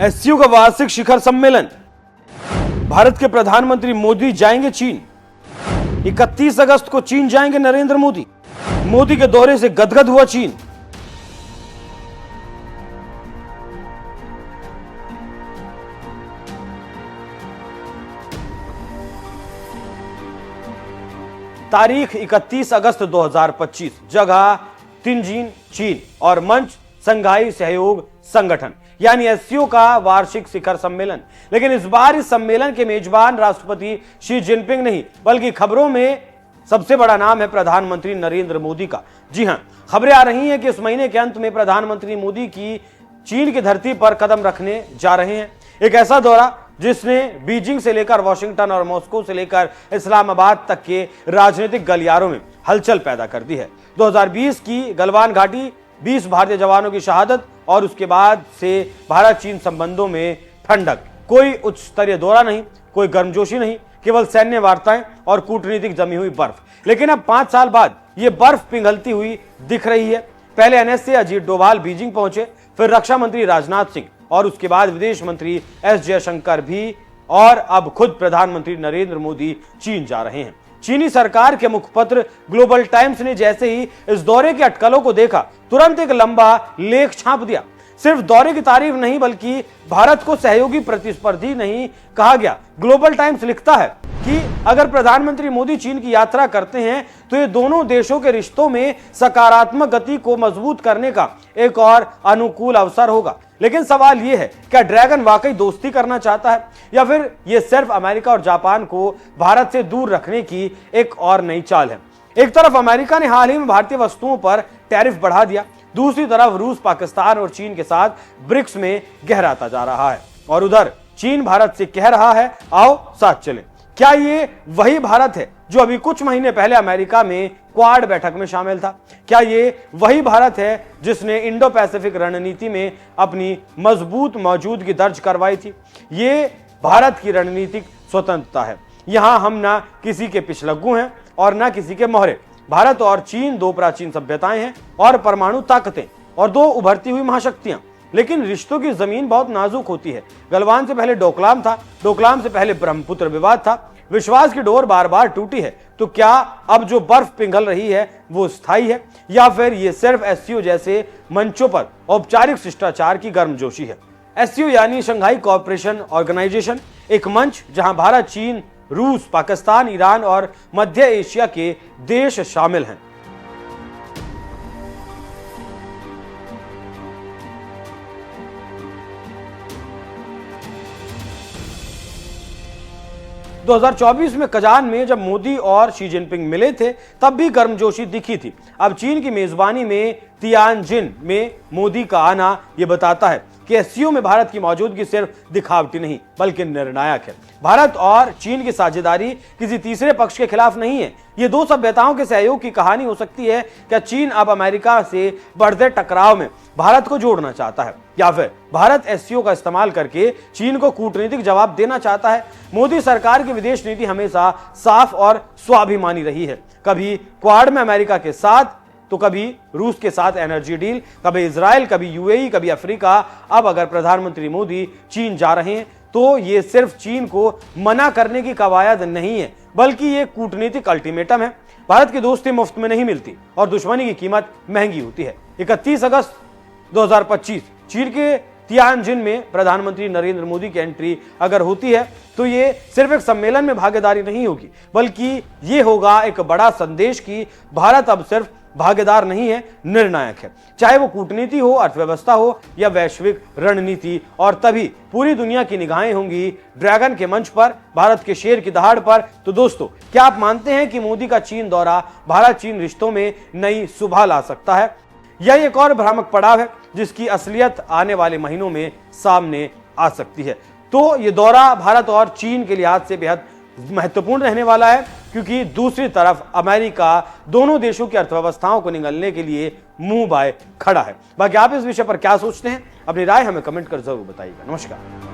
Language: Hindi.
एससीओ का वार्षिक शिखर सम्मेलन, भारत के प्रधानमंत्री मोदी जाएंगे चीन। 31 अगस्त को चीन जाएंगे नरेंद्र मोदी। मोदी के दौरे से गदगद हुआ चीन। तारीख 31 अगस्त 2025, जगह तिनजिन चीन और मंच संघाई सहयोग संगठन यानी एससीओ का वार्षिक शिखर सम्मेलन। लेकिन इस बार इस सम्मेलन के मेजबान राष्ट्रपति शी जिनपिंग नहीं, बल्कि खबरों में सबसे बड़ा नाम है प्रधानमंत्री नरेंद्र मोदी का। जी हां, खबरें आ रही हैं कि इस महीने के अंत में प्रधानमंत्री मोदी की चीन की धरती पर कदम रखने जा रहे हैं। एक ऐसा दौरा जिसने बीजिंग से लेकर वॉशिंगटन और मॉस्को से लेकर इस्लामाबाद तक के राजनीतिक गलियारों में हलचल पैदा कर दी है। 2020 की गलवान घाटी, 20 भारतीय जवानों की शहादत और उसके बाद से भारत चीन संबंधों में ठंडक। कोई उच्च स्तरीय दौरा नहीं, कोई गर्मजोशी नहीं, केवल सैन्य वार्ताएं और कूटनीतिक जमी हुई बर्फ। लेकिन अब 5 साल बाद यह बर्फ पिघलती हुई दिख रही है। पहले एनएसए अजीत डोभाल बीजिंग पहुंचे, फिर रक्षा मंत्री राजनाथ सिंह और उसके बाद विदेश मंत्री एस जयशंकर भी, और अब खुद प्रधानमंत्री नरेंद्र मोदी चीन जा रहे हैं। चीनी सरकार के मुखपत्र ग्लोबल टाइम्स ने जैसे ही इस दौरे के अटकलों को देखा, तुरंत एक लंबा लेख छाप दिया। सिर्फ दौरे की तारीफ नहीं, बल्कि भारत को सहयोगी प्रतिस्पर्धी नहीं कहा गया। ग्लोबल टाइम्स लिखता है कि अगर प्रधानमंत्री मोदी चीन की यात्रा करते हैं तो ये दोनों देशों के रिश्तों में सकारात्मक गति को मजबूत करने का एक और अनुकूल अवसर होगा। लेकिन सवाल यह है, क्या ड्रैगन वाकई दोस्ती करना चाहता है या फिर यह सिर्फ अमेरिका और जापान को भारत से दूर रखने की एक और नई चाल है? एक तरफ अमेरिका ने हाल ही में भारतीय वस्तुओं पर टैरिफ बढ़ा दिया, दूसरी तरफ रूस, पाकिस्तान और चीन के साथ ब्रिक्स में गहराता जा रहा है, और उधर चीन भारत से कह रहा है आओ साथ चलें। क्या ये वही भारत है जो अभी कुछ महीने पहले अमेरिका में क्वाड बैठक में शामिल था? क्या ये वही भारत है जिसने इंडो पैसिफिक रणनीति में अपनी मजबूत मौजूदगी दर्ज करवाई थी? ये भारत की रणनीतिक स्वतंत्रता है। यहां हम ना किसी के पिछलग्गू हैं और ना किसी के मोहरे। भारत और चीन दो प्राचीन सभ्यताएं हैं और परमाणु ताकतें और दो उभरती हुई महाशक्तियां। लेकिन रिश्तों की जमीन बहुत नाजुक होती है। गलवान से पहले डोकलाम था, डोकलाम से पहले ब्रह्मपुत्र विवाद था, विश्वास की डोर बार बार टूटी है। तो क्या अब जो बर्फ पिघल रही है वो स्थायी है या फिर ये सिर्फ एससीओ जैसे मंचों पर औपचारिक शिष्टाचार की गर्मजोशी है? एससीओ यानी शंघाई कोऑपरेशन ऑर्गेनाइजेशन, एक मंच जहां भारत, चीन, रूस, पाकिस्तान, ईरान और मध्य एशिया के देश शामिल हैं। – 2024 में कजान में जब मोदी और शी जिनपिंग मिले थे तब भी गर्मजोशी दिखी थी। अब चीन की मेजबानी में तियानजिन में मोदी का आना यह बताता है कि एससीओ में भारत की मौजूदगी सिर्फ दिखावटी नहीं बल्कि निर्णायक है। भारत और चीन की साझेदारी किसी तीसरे पक्ष के खिलाफ नहीं है। ये दो सभ्यताओं के सहयोग की कहानी हो सकती है। क्या चीन अब अमेरिका से बढ़ते टकराव में भारत को जोड़ना चाहता है या फिर भारत एससीओ का इस्तेमाल करके चीन को कूटनीतिक जवाब देना चाहता है? मोदी सरकार की विदेश नीति हमेशा साफ और स्वाभिमानी रही है। कभी क्वाड में अमेरिका के साथ तो कभी रूस के साथ एनर्जी डील, कभी इजराइल, कभी यूएई, कभी अफ्रीका। अब अगर प्रधानमंत्री मोदी चीन जा रहे हैं तो ये सिर्फ चीन को मना करने की कवायद नहीं है बल्कि ये कूटनीतिक अल्टीमेटम है। भारत की दोस्ती मुफ्त में नहीं मिलती और दुश्मनी की कीमत महंगी होती है। 31 अगस्त 2025 चीन के तियानजिन में प्रधानमंत्री नरेंद्र मोदी की एंट्री अगर होती है तो ये सिर्फ एक सम्मेलन में भागीदारी नहीं होगी बल्कि ये होगा एक बड़ा संदेश कि भारत अब सिर्फ भागीदार नहीं है, निर्णायक है। चाहे वो कूटनीति हो, अर्थव्यवस्था हो या वैश्विक रणनीति। और तभी पूरी दुनिया की निगाहें होंगी ड्रैगन के मंच पर, भारत के शेर की दहाड़ पर। तो दोस्तों, क्या आप मानते हैं कि मोदी का चीन दौरा भारत चीन रिश्तों में नई सुबह ला सकता है या एक और भ्रामक पड़ाव है जिसकी असलियत आने वाले महीनों में सामने आ सकती है? तो ये दौरा भारत और चीन के लिहाज से बेहद महत्वपूर्ण रहने वाला है क्योंकि दूसरी तरफ अमेरिका दोनों देशों की अर्थव्यवस्थाओं को निगलने के लिए मुंह बाय खड़ा है। बाकी आप इस विषय पर क्या सोचते हैं? अपनी राय हमें कमेंट कर जरूर बताइएगा। नमस्कार।